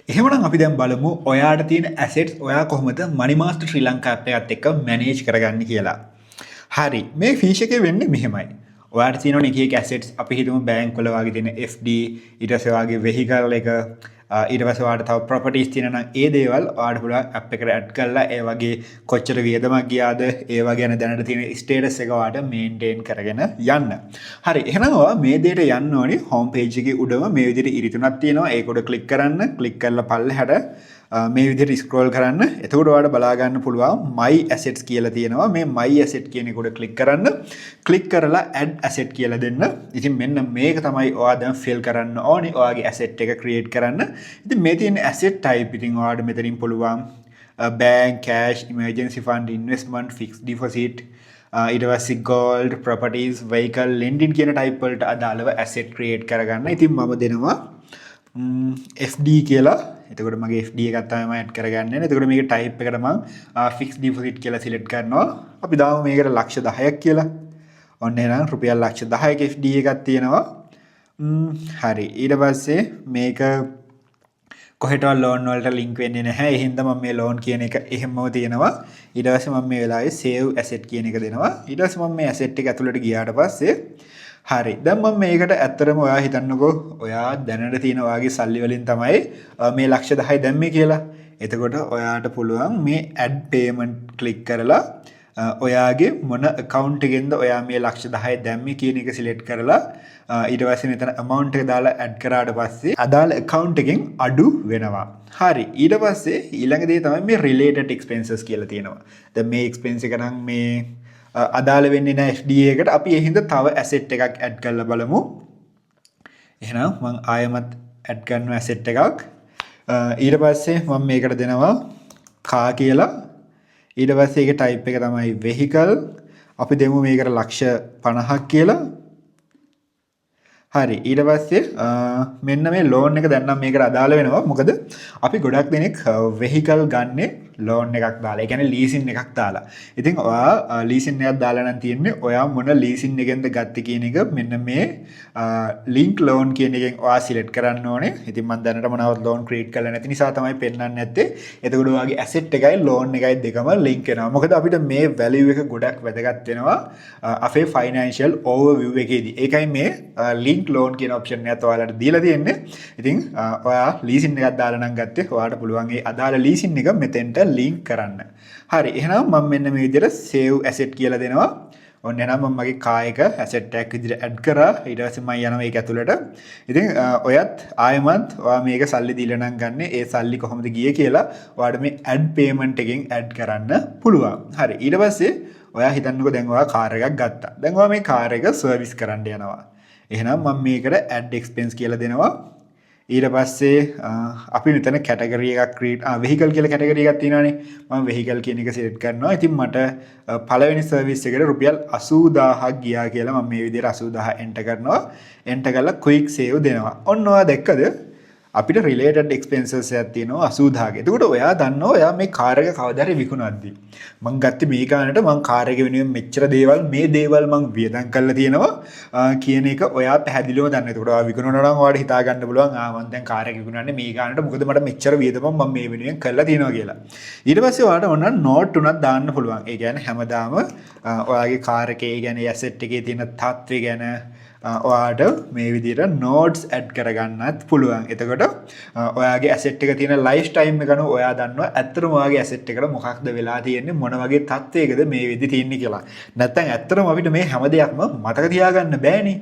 එහෙමනම් අපි දැන් බලමු ඔයාට තියෙන ඇසෙට්ස් ඔයා කොහොමද මනි මාස්ටර් ශ්‍රී ලංකා ඇප් එකත් එක්ක මැනේජ් කරගන්නේ කියලා. හරි. මේ ෆීචර් එකේ වෙන්නේ මෙහෙමයි. ඔයාට තියෙනවනේ එක එක ඇසෙට්ස් අපි හිතමු බැංක් වල වගේ තියෙන FD ඊට පස්සේ වගේ වෙහිකල් එක ඊට පස්සේ ඔයාට තව ප්‍රොපර්ටිස් තියෙනවා නම් ඒ දේවල් ඔයාට පුළුවන් ඇප් එකට ඇඩ් කරලා ඒ වගේ කොච්චර වියදමක් ගියාද ඒ වගේ යන දැනට තියෙන ස්ටේටස් එක ඔයාට මේන්ටේන් කරගෙන යන්න. හරි. එහෙනම් ඔයා මේ දෙයට යන්න ඕනේ හෝම් පේජ් එකේ උඩම මේ විදිහට ඉරිතුනක් තියෙනවා. ඒක උඩ ක්ලික් කරන්න. ක්ලික් කරලා පල්ලෙහාට මේ විදිහට ස්ක්‍රෝල් කරන්න. එතකොට ඔයාලට බලා ගන්න පුළුවන් my assets කියලා තියෙනවා. මේ my asset කියන එක උඩ ක්ලික් කරන්න. ක්ලික් කරලා add asset කියලා දෙන්න. ඉතින් මෙන්න මේක තමයි ඔයා දැන් fill කරන්න ඕනේ. ඔයාගේ asset එක create කරන්න. ඉතින් මේ තියෙන asset type ඉතින් ඔයාලට මෙතනින් පුළුවන් bank, cash, emergency fund, investment, fixed deposit, ඊට පස්සේ gold, properties, vehicle, lending කියන type වලට අදාළව asset create කරගන්න. ඉතින් මම දෙනවා FD කියලා. එතකොට මගේ FD එකක් තමයි මම ඇඩ් කරගන්නේ. එතකොට මේකේ type එකට මම fixed deposit කියලා select කරනවා. අපි දාමු මේකට ලක්ෂ 10ක් කියලා. ඔන්න එහෙනම් රුපියල් ලක්ෂ 10ක FD එකක් තියෙනවා. හරි. ඊට පස්සේ මේක කොහෙටවත් ලෝන් වලට ලින්ක් වෙන්නේ නැහැ. ඒ හින්දා මම මේ ලෝන් කියන එක එහෙමම තියෙනවා. ඊට පස්සේ මම මේ වෙලාවේ save asset කියන එක දෙනවා. ඊට පස්සේ මම මේ asset එක ඇතුළට ගියාට පස්සේ හරි. දැන් මම මේකට ඇත්තටම ඔයා හිතන්නකෝ ඔයා දැනට තියෙන ඔයාගේ සල්ලි වලින් තමයි මේ ලක්ෂ 10 දැම්මේ කියලා. එතකොට ඔයාට පුළුවන් මේ add payment click කරලා ඔයාගේ මොන account එකෙන්ද ඔයා මේ ලක්ෂ 10 දැම්මේ කියන එක select කරලා ඊට පස්සේ මෙතන amount එක දාලා add කරාට පස්සේ අදාළ account එකෙන් අඩු වෙනවා. හරි. ඊට පස්සේ ඊළඟ දේ තමයි මේ related expenses කියලා තියෙනවා. දැන් මේ expense එක නම් මේ අදාළ වෙන්නේ නැහැ FD එකට. අපි ඒ හින්දා තව asset එකක් add කරලා බලමු. එහෙනම් මම ආයෙමත් add කරනවා asset එකක්. ඊට පස්සේ මම මේකට දෙනවා car කියලා. ඊට පස්සේ ඒකේ type එක තමයි vehicle. අපි දෙමු මේකට ලක්ෂ 50ක් කියලා. හරි. ඊට පස්සේ මෙන්න මේ loan එක දැන් නම් මේකට අදාළ වෙනවා. මොකද අපි ගොඩක් දෙනෙක් vehicle ගන්නේ loan එකක් දාලා. ඒ කියන්නේ leasing එකක් දාලා. ඉතින් ඔයා leasing එකක් දාලා නම් තියෙන්නේ ඔයා මොන leasing එකෙන්ද ගත්තේ කියන එක මෙන්න මේ link loan කියන එකෙන් ඔයා select කරන්න ඕනේ. ඉතින් මම දැනට මොනවත් loan create කරලා නැති නිසා තමයි පෙන්නන්නේ නැත්තේ. එතකොට ඔයාගේ asset එකයි loan එකයි දෙකම link වෙනවා. මොකද අපිට මේ value එක ගොඩක් වැදගත් වෙනවා අපේ financial overview එකේදී. ඒකයි මේ link loan කියන option එකත් ඔයාලට දීලා තියෙන්නේ. ඉතින් ඔයා leasing එකක් දාලා නම් ගත්තේ ඔයාලට පුළුවන් ඒ අදාළ leasing එක මෙතෙන්ට link කරන්න. හරි. එහෙනම් මම මෙන්න මේ විදිහට save asset කියලා දෙනවා. ඔන්න එහෙනම් මම මගේ car එක asset එකක් විදිහට add කරා. ඊට පස්සේ මම යනවා ඒක ඇතුළට. ඉතින් ඔයත් ආයෙමත් ඔයා මේක සල්ලි දීලා නම් ගන්න. ඒ සල්ලි කොහොමද ගියේ කියලා ඔයාට මේ add payment එකෙන් add කරන්න පුළුවන්. හරි. ඊට පස්සේ ඔයා හිතන්නකෝ දැන් ඔයා car එකක් ගත්තා. දැන් ඔයා මේ car එක service කරන්න යනවා. එහෙනම් මම මේකට add expense කියලා දෙනවා. ඊට පස්සේ අපි මෙතන කැටගරි එකක් create vehicle කියලා කැටගරි එකක් තියෙනවානේ. මම vehicle කියන එක select කරනවා. ඉතින් මට පළවෙනි service එකට රුපියල් 80000ක් ගියා කියලා මම මේ විදිහට 80000 enter කරනවා. enter කරලා quick save දෙනවා. ඔන්න ඔයා දැක්කද? අපිට related expenses එකක් තියෙනවා 80000ක. එතකොට ඔයා දන්නවා ඔයා මේ කාර් එක කවදා හරි විකුණද්දී මං ගත්තේ මේ ගානට මං කාර් එක වෙනුවෙන් මෙච්චර දේවල් මේ දේවල් මං වියදම් කරලා තියෙනවා කියන එක ඔයා පැහැදිලිව දන්න. එතකොට ඔයා විකුණනවා නම් ඔයාලට හිතා ගන්න පුළුවන් මං දැන් කාර් එක විකුණන්නේ මේ ගානට මොකද මට මෙච්චර වියදමක් මං මේ වෙනුවෙන් කරලා තියෙනවා කියලා. ඊට පස්සේ ඔයාලට ඕන note උනක් දාන්න පුළුවන්. ඒ කියන්නේ හැමදාම ඔයාගේ කාර් එකේ කියන්නේ asset එකේ තියෙන තත්ත්වය ගැන ඔයාට මේ විදිහට notes add කරගන්නත් පුළුවන්. එතකොට ඔයාගේ asset එක තියෙන lifetime එක ගන්න ඔයා දන්නවා ඇත්තටම ඔයාගේ asset එකට මොකක්ද වෙලා තියෙන්නේ මොන වගේ තත්ත්වයකද මේ වෙද්දි තියෙන්නේ කියලා. නැත්නම් ඇත්තටම අපිට මේ හැම දෙයක්ම මතක තියාගන්න බෑනේ.